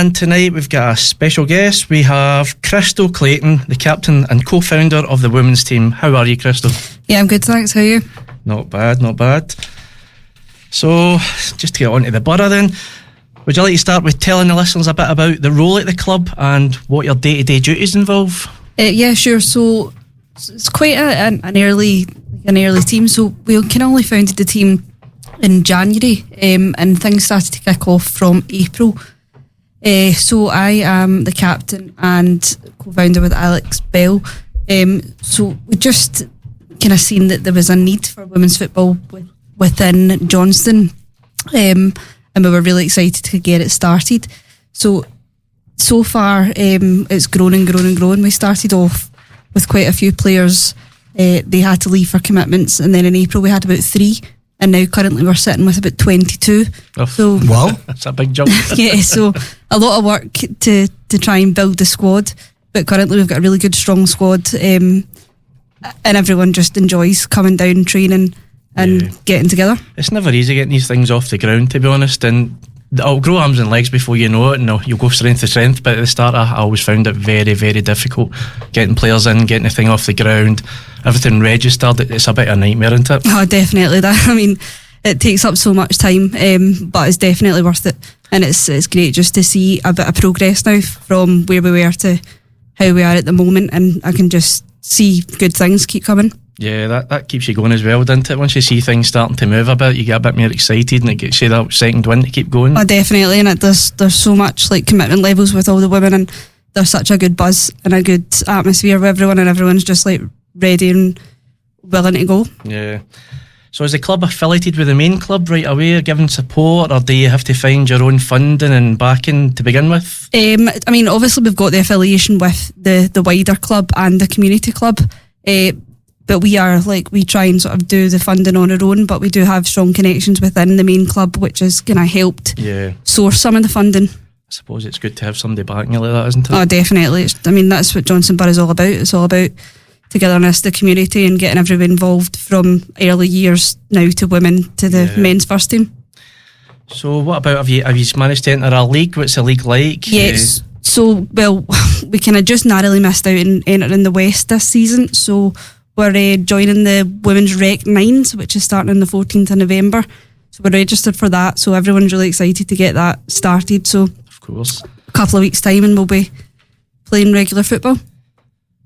And tonight we've got a special guest. We have Crystal Clayton, the captain and co-founder of the women's team. How are you, Crystal? Yeah, I'm good, thanks. How are you? Not bad, not bad. So, just to get on to the borough then, would you like to start with telling the listeners a bit about the role at the club and what your day-to-day duties involve? Yeah, sure. So, it's quite an early team. So, we kind of only founded the team in January, and things started to kick off from April. So I am the captain and co-founder with Alex Bell. So we just kind of seen that there was a need for women's football within Johnstone, and we were really excited to get it started. So far, it's grown and grown and grown. We started off with quite a few players. They had to leave for commitments, and then in April we had about 3. And now currently we're sitting with about 22. Oh, so wow, that's a big jump. Yeah, so a lot of work to try and build the squad. But currently we've got a really good, strong squad, and everyone just enjoys coming down, training and getting together. It's never easy getting these things off the ground, to be honest, and it'll grow arms and legs before you know it, and you'll go strength to strength. But at the start I always found it very, very difficult getting players in, getting the thing off the ground, everything registered. It's a bit of a nightmare, isn't it? Oh, definitely. I mean, it takes up so much time, but it's definitely worth it, and it's great just to see a bit of progress now from where we were to how we are at the moment, and I can just see good things keep coming. Yeah, that keeps you going as well, doesn't it? Once you see things starting to move a bit, you get a bit more excited, and it gets you that second wind to keep going. Oh, definitely, and there's so much like commitment levels with all the women, and there's such a good buzz and a good atmosphere with everyone, and everyone's just like ready and willing to go. Yeah. So is the club affiliated with the main club right away, or giving support, or do you have to find your own funding and backing to begin with? I mean, obviously we've got the affiliation with the wider club and the community club, but we try and sort of do the funding on our own, but we do have strong connections within the main club, which has kind of helped source some of the funding. I suppose it's good to have somebody backing you like that, isn't it? Oh, definitely. That's what Johnstone Burgh is all about. It's all about togetherness, the community, and getting everyone involved from early years now to women to the men's first team. So what about, have you managed to enter a league? What's the league like? Yes. So, well, we kind of just narrowly missed out in entering the West this season. So we're joining the Women's Rec 9s, which is starting on the 14th of November. So we're registered for that. So everyone's really excited to get that started. So of course, a couple of weeks' time and we'll be playing regular football.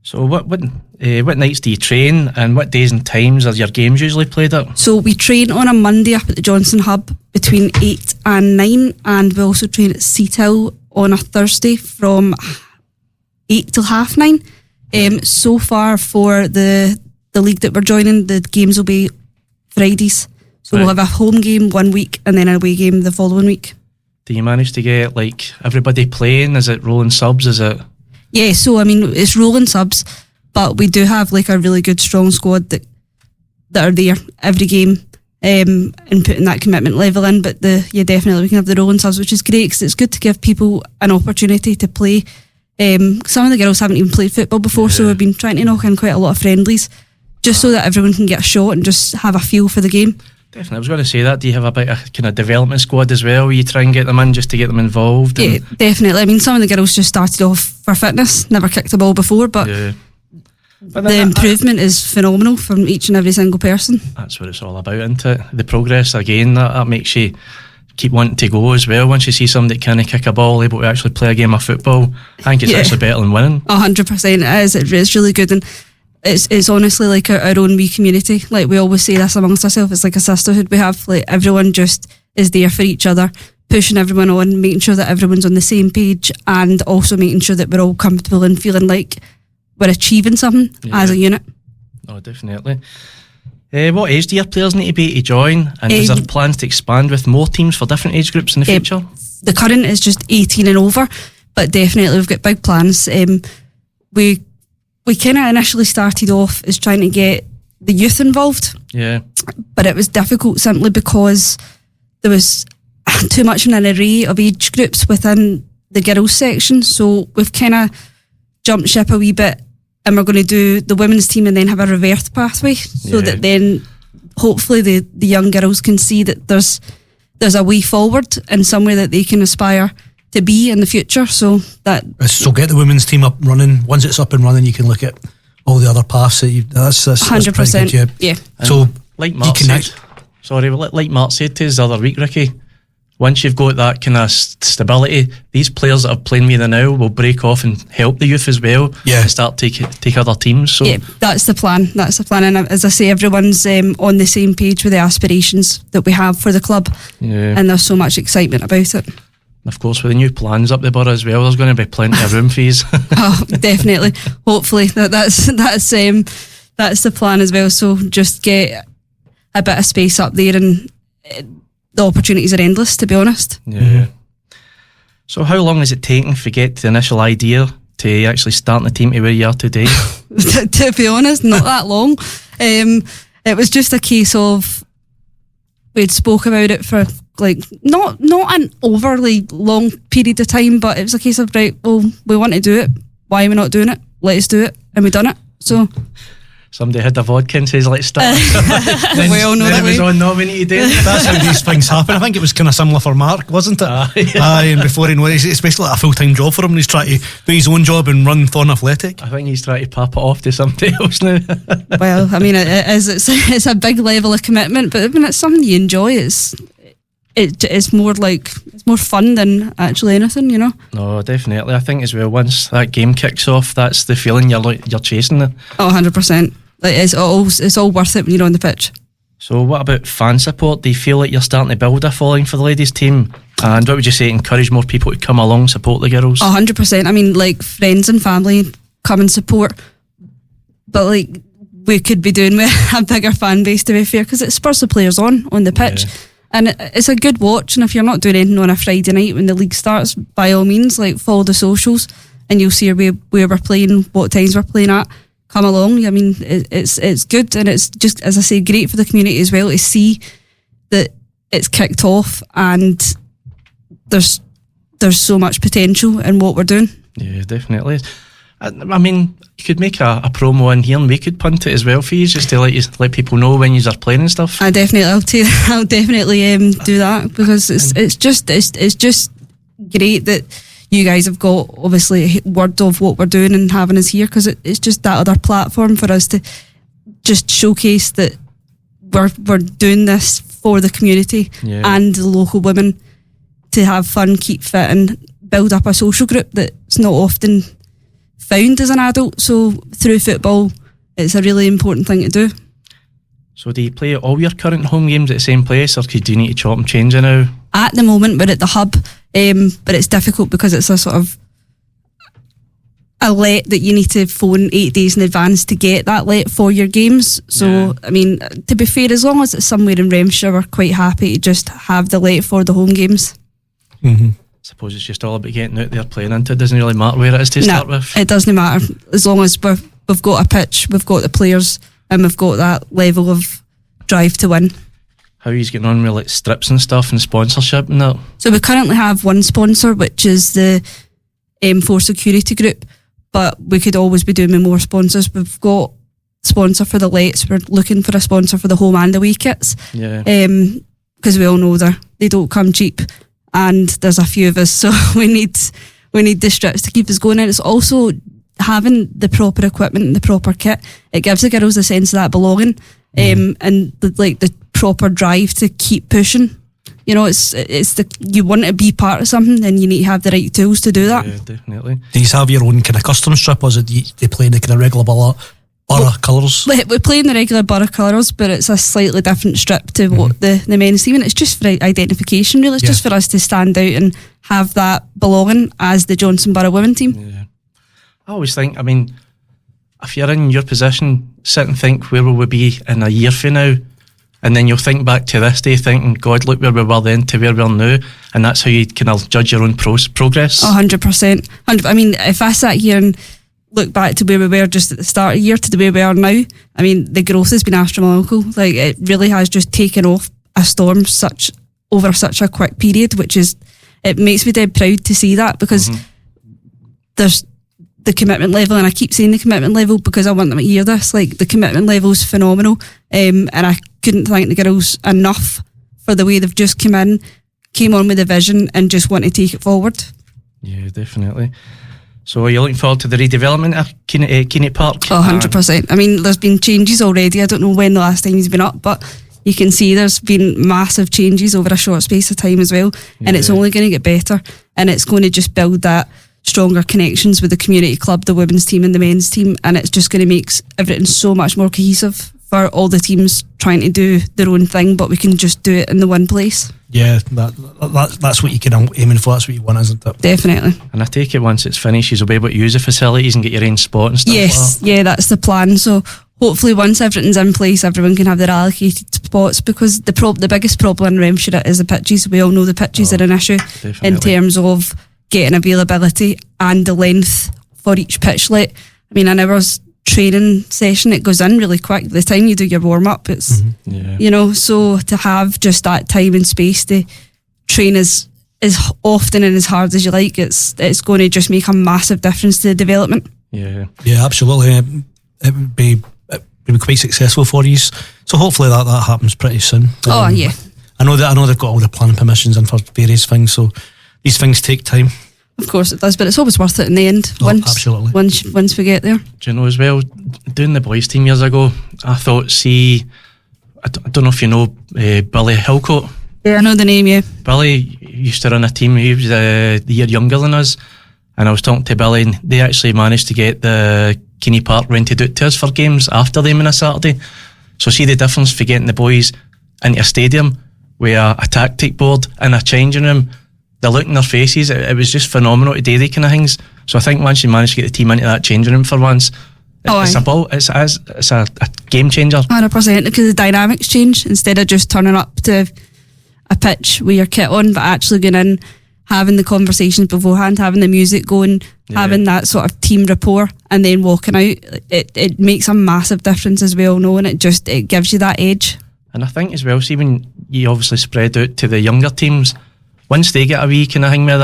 So what nights do you train, and what days and times are your games usually played at? So we train on a Monday up at the Johnstone Hub between 8 and 9, and we also train at Seat Hill on a Thursday from 8 till 9:30. So far for the league that we're joining, the games will be Fridays. So we'll have a home game one week and then an away game the following week. Do you manage to get like everybody playing? Is it rolling subs? Is it? Yeah, so I mean it's rolling subs, but we do have like a really good strong squad that are there every game, and putting that commitment level in. But definitely we can have the rolling subs, which is great because it's good to give people an opportunity to play. Some of the girls haven't even played football before, so we've been trying to knock in quite a lot of friendlies just so that everyone can get a shot and just have a feel for the game. Definitely. I was going to say that. Do you have a bit of kind of development squad as well, where you try and get them in just to get them involved? Yeah, definitely. I mean, some of the girls just started off for fitness, never kicked a ball before, but the improvement is phenomenal from each and every single person. That's what it's all about, isn't it? The progress, again, that makes you keep wanting to go as well. Once you see somebody that can kick a ball, able to actually play a game of football, I think it's actually better than winning. 100% it is. It's really good, and it's honestly like our own wee community. Like we always say this amongst ourselves, it's like a sisterhood we have. Like everyone just is there for each other, pushing everyone on, making sure that everyone's on the same page, and also making sure that we're all comfortable and feeling like we're achieving something as a unit. Oh, definitely. What age do your players need to be to join, and is there plans to expand with more teams for different age groups in the future? The current is just 18 and over, but definitely we've got big plans. We kind of initially started off as trying to get the youth involved, but it was difficult simply because there was too much in an array of age groups within the girls section. So we've kind of jumped ship a wee bit, and we're going to do the women's team and then have a reverse pathway, so that then hopefully the young girls can see that there's a way forward and somewhere that they can aspire to be in the future. So get the women's team up running. Once it's up and running, you can look at all the other paths that that's 100%. Good, yeah. So like Mark said, like Mark said to us the other week, Ricky, once you've got that kind of stability, these players that are playing with you now will break off and help the youth as well. Yeah. And start take other teams. So yeah, that's the plan. And as I say, everyone's on the same page with the aspirations that we have for the club. Yeah. And there's so much excitement about it. Of course, with the new plans up the borough as well, there's going to be plenty of room for you. Oh, definitely. Hopefully, that's the plan as well. So just get a bit of space up there, and the opportunities are endless, to be honest. Yeah. So how long has it taken to get the initial idea to actually starting the team to where you are today? To be honest, not that long. It was just a case of we'd spoke about it for like not an overly long period of time, but it was a case of, right, well, we want to do it. Why are we not doing it? Let's do it. And we done it. So somebody had the vodka and says, let's start. We all know that it was on nominated day. That's how these things happen. I think it was kind of similar for Mark, wasn't it? And before he knows, it's basically like a full-time job for him, and he's trying to do his own job and run Thorn Athletic. I think he's trying to pap it off to somebody else now. Well, I mean, it's a big level of commitment, but when it's something you enjoy, it's more fun than actually anything, you know. No, definitely. I think as well, once that game kicks off, that's the feeling you're chasing it. Oh, 100%. Like, it's all worth it when you're on the pitch. So what about fan support? Do you feel like you're starting to build a following for the ladies team? And what would you say to encourage more people to come along, support the girls? 100%. I mean, like, friends and family come and support, but like, we could be doing with a bigger fan base, to be fair, because it spurs the players on the pitch. Yeah. And it's a good watch, and if you're not doing anything on a Friday night when the league starts, by all means, like, follow the socials and you'll see where we're playing, what times we're playing at. Come along. I mean, it's good, and it's just, as I say, great for the community as well to see that it's kicked off and there's so much potential in what we're doing. Yeah, definitely. I mean, you could make a promo in here and we could punt it as well for you, just to let people know when you are playing and stuff. I'll definitely do that, because it's just great that you guys have got, obviously, word of what we're doing and having us here, because it's just that other platform for us to just showcase that we're doing this for the community and the local women to have fun, keep fit, and build up a social group that's not often found as an adult. So through football, it's a really important thing to do. So do you play all your current home games at the same place, or do you need to chop and change it now? At the moment, we're at the hub, but it's difficult because it's a sort of a let that you need to phone 8 days in advance to get that let for your games. So, I mean, to be fair, as long as it's somewhere in Renfrewshire, we're quite happy to just have the let for the home games. Mm-hmm. I suppose it's just all about getting out there playing into it. Doesn't really matter where it is to start with. It doesn't matter, as long as we've got a pitch, we've got the players, and we've got that level of drive to win. How are you getting on with like strips and stuff and sponsorship and that? So we currently have one sponsor, which is the M4 Security Group, but we could always be doing with more sponsors. We've got sponsor for the lets, we're looking for a sponsor for the home and away kits. Yeah. Because we all know they don't come cheap, and there's a few of us, so we need the strips to keep us going. And it's also having the proper equipment and the proper kit. It gives the girls a sense of that belonging, and the proper drive to keep pushing. You know, you want to be part of something, then you need to have the right tools to do that. Yeah, definitely. Do you have your own kind of custom strip, or is it they play in the kind of regular borough colours? We play in the regular borough colours, but it's a slightly different strip to what the men's team, and it's just for identification, really. It's just for us to stand out and have that belonging as the Johnstone Burgh women team. Yeah. I always think, I mean, if you're in your position, sit and think, where will we be in a year from now? And then you'll think back to this day thinking, God, look where we were then to where we are now. And that's how you kind of judge your own progress. 100%. I mean, if I sat here and look back to where we were just at the start of the year to the way we are now, I mean, the growth has been astronomical. Like, it really has just taken off a storm over such a quick period, it makes me dead proud to see that, because there's the commitment level, and I keep saying the commitment level because I want them to hear this. Like, the commitment level is phenomenal, and I couldn't thank the girls enough for the way they've just came on with a vision and just want to take it forward. Yeah, definitely. So are you looking forward to the redevelopment of Keenney Park? 100%. I mean, there's been changes already. I don't know when the last time he's been up, but you can see there's been massive changes over a short space of time as well. And it's only going to get better. And it's going to just build that stronger connections with the community club, the women's team and the men's team. And it's just going to make everything so much more cohesive for all the teams trying to do their own thing, but we can just do it in the one place. Yeah, that's what you can aiming for. That's what you want, isn't it? Definitely. And I take it once it's finished, you'll be able to use the facilities and get your own spot and stuff. Yes, like that. yeah, that's the plan. So hopefully once everything's in place, everyone can have their allocated spots, because the biggest problem in Remshire is the pitches. We all know the pitches are an issue in terms of getting availability and the length for each pitchlet. I mean, an hour's training session, it goes in really quick. The time you do your warm-up, it's so to have just that time and space to train as often and as hard as you like, it's going to just make a massive difference to the development. Yeah, absolutely. It would be quite successful for you, so hopefully that happens pretty soon. Yeah, I know they've got all the planning permissions in for various things, so these things take time. Of course it does, but it's always worth it in the end. Absolutely. Once we get there. Do you know as well, doing the boys team years ago, I thought, I don't know if you know Billy Hillcoat. Yeah, I know the name, yeah. Billy used to run a team. He was the year younger than us, and I was talking to Billy, and they actually managed to get the Keenney Park rented out to us for games after them on a Saturday. So see the difference for getting the boys into a stadium with a tactic board and a changing room. The look in their faces, it was just phenomenal to do the kind of things. So I think once you manage to get the team into that changing room for once, it's a game changer. 100%, because the dynamics change. Instead of just turning up to a pitch with your kit on, but actually going in, having the conversations beforehand, having the music going, having that sort of team rapport, and then walking out, it makes a massive difference, as we all know, and it gives you that edge. And I think as well, see, when you obviously spread out to the younger teams, once they get a wee kind of thing with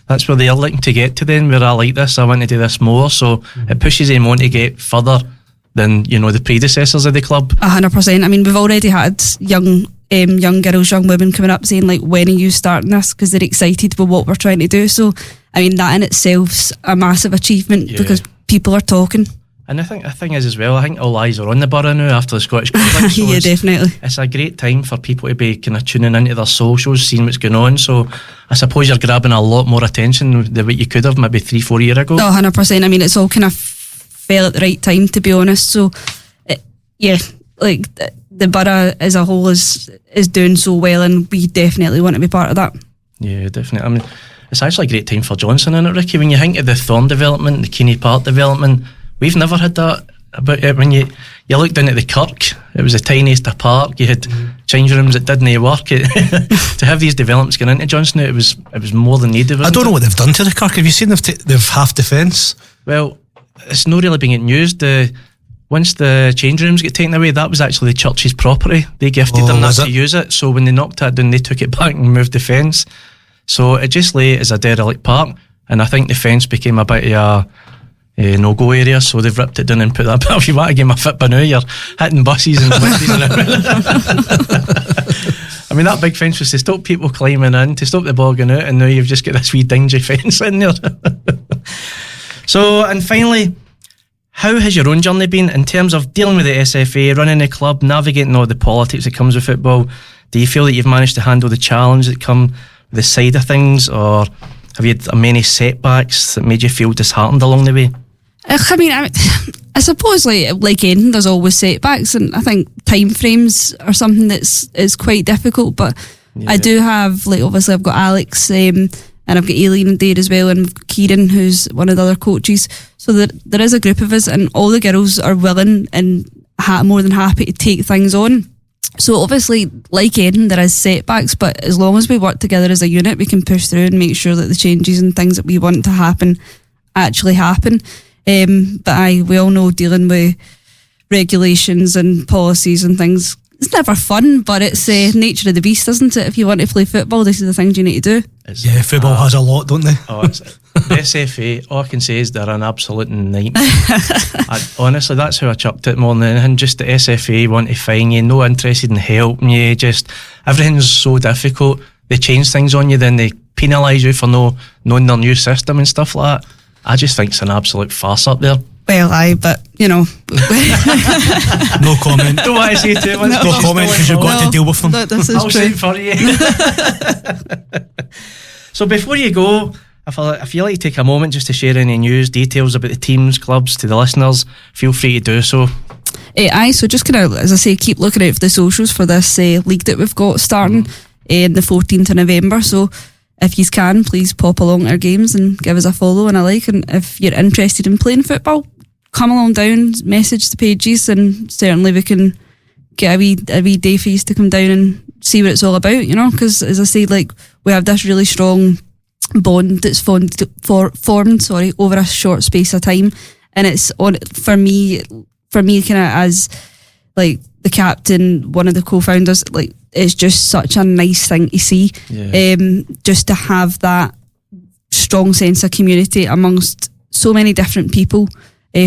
that's where they're looking to get to then, where I like this, I want to do this more. So it pushes them on to get further than, the predecessors of the club. 100%. I mean, we've already had young girls, young women coming up saying, like, when are you starting this? Because they're excited with what we're trying to do. So, I mean, that in itself's a massive achievement because people are talking. And I think the thing is as well, I think all eyes are on the Borough now after the Scottish Cup. So yeah, definitely. It's a great time for people to be kind of tuning into their socials, seeing what's going on. So I suppose you're grabbing a lot more attention than what you could have maybe 3-4 years ago. 100%. I mean, it's all kind of fell at the right time, to be honest. So, the Borough as a whole is doing so well, and we definitely want to be part of that. Yeah, definitely. I mean, it's actually a great time for Johnstone, isn't it, Ricky? When you think of the Thorn development, the Keenney Park development, we've never had that. But when you looked down at the Kirk, it was the tiniest of park. You had changing rooms that didn't work. To have these developments going into Johnstone, it was more than needed. I don't know what they've done to the Kirk. Have you seen they've half the fence? Well, it's not really been used. Once the change rooms get taken away, that was actually the church's property. They gifted them that to use it. So when they knocked that down, they took it back and moved the fence. So it just lay as a derelict park, and I think the fence became a bit of a no-go area, so they've ripped it down and put that bit. If you want to give them a fit by now, you're hitting buses and windies and everything. I mean, that big fence was to stop people climbing in, to stop the ball going out, and now you've just got this wee dingy fence in there. So, and finally, how has your own journey been in terms of dealing with the SFA, running the club, navigating all the politics that comes with football? Do you feel that you've managed to handle the challenge that come with the side of things, or have you had many setbacks that made you feel disheartened along the way? I mean, I suppose like anything, there's always setbacks, and I think time frames are something is quite difficult. But I do have, obviously I've got Alex, and I've got Aileen and Dave as well, and Kieran, who's one of the other coaches. So there is a group of us, and all the girls are willing and more than happy to take things on. So obviously, like anything, there is setbacks, but as long as we work together as a unit, we can push through and make sure that the changes and things that we want to happen actually happen. But we all know dealing with regulations and policies and things, it's never fun, but it's nature of the beast, isn't it? If you want to play football, these are the things you need to do. Football has a lot, don't they? The SFA, all I can say is they're an absolute nightmare. Honestly, that's how I chucked it more than anything. Just the SFA want to fine you, no interested in helping you, just everything's so difficult. They change things on you, then they penalise you for no knowing their new system and stuff like that. I just think it's an absolute farce up there. Well, aye, but you know, No comment. Don't want to say too much. No comment because you've got to deal with them. This is I'll say true. it for you. So before you go, if you like to take a moment just to share any news, details about the teams, clubs to the listeners, feel free to do so. Aye, so just kind of, as I say, keep looking out for the socials for this league that we've got starting the 14th of November. So if you can, please pop along our games and give us a follow and a like. And if you're interested in playing football, come along down, message the pages, and certainly we can get a wee day for you to come down and see what it's all about, you know, because as I say, like, we have this really strong bond that's formed over a short space of time, and it's on for me kind of as like the captain, one of the co-founders, like, it's just such a nice thing to see. Just to have that strong sense of community amongst so many different people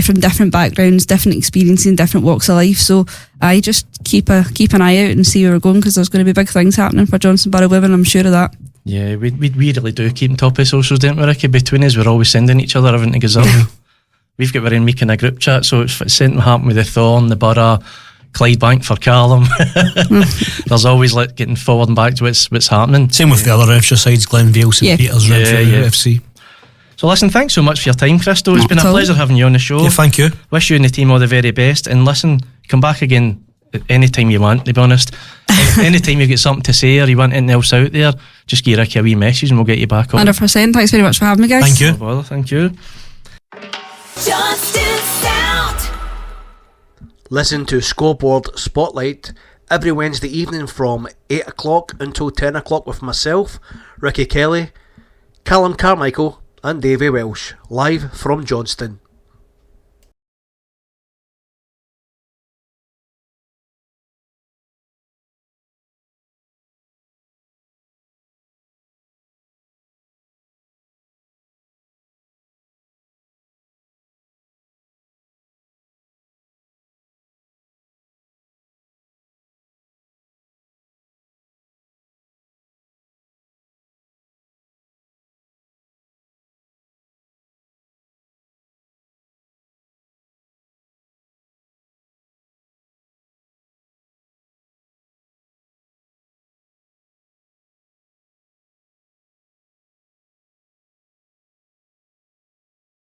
from different backgrounds, different experiences, and different walks of life. So I just keep an eye out and see where we're going, because there's going to be big things happening for Johnstone Burgh Women, I'm sure of that. Yeah, we really do keep on top of socials, don't we, Ricky? Between us, we're always sending each other everything that goes up. We've got our own week in a group chat, so it's something happened with the Thorn, the Borough, Clydebank for Callum. There's always like getting forward and back to what's happening. Same with the other Renfrewshire sides, Glenvale, St Peters, Renfrew FC. So listen, thanks so much for your time, Crystal. It's been a pleasure having you on the show. Yeah, thank you. Wish you and the team all the very best. And listen, come back again any time you want, to be honest. Anytime you've got something to say or you want anything else out there, just give Ricky a wee message and we'll get you back on. 100%. Thanks very much for having me, guys. Thank you. No bother, thank you. Johnstone Sound. Listen to Scoreboard Spotlight every Wednesday evening from 8 o'clock until 10 o'clock with myself, Ricky Kelly, Callum Carmichael and Davey Welsh, live from Johnstone.